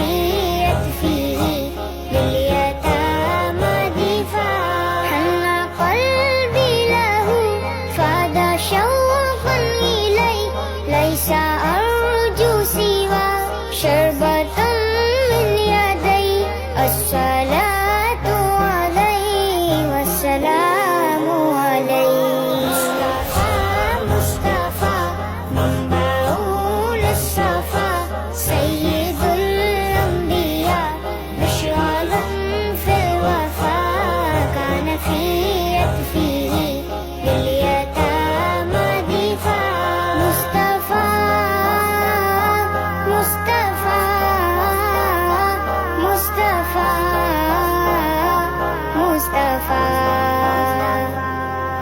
نفيت فيه لليتامى دفاع حن قلبي له فاد شوقا إليه ليس أرجو سوى شربة من يدي الصلاة عليه والسلام عليه مصطفى منبع للصفا سيد الأنبياء مشعلا في الوفاء كان في يكفيه لليتامى دفاع مصطفى مصطفى مصطفى مصطفى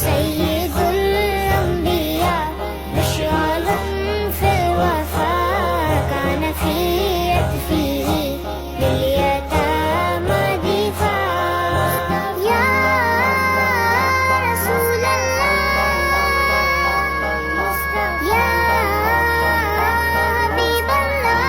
سيد الأنبياء مشعلا في الوفاء كان في يكفيه لليتامى دفاع يا رسول الله يا حبيب الله